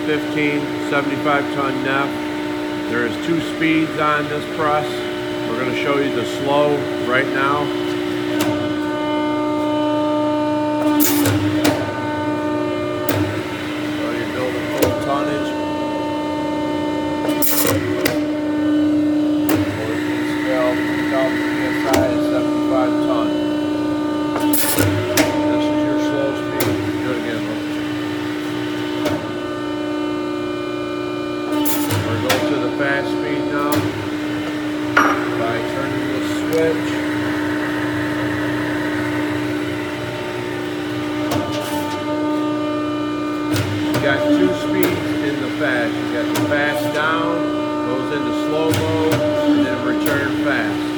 15 75-ton Neff. There is 2 speeds on this press. We're going to show you the slow right now. So you're building full tonnage. 14 scale, 3,000 psi, 75 ton. This is your slow speed. Do it again. We're going to the fast speed now by turning the switch. You got 2 speeds in the fast. You got the fast down, goes into slow mode, and then return fast.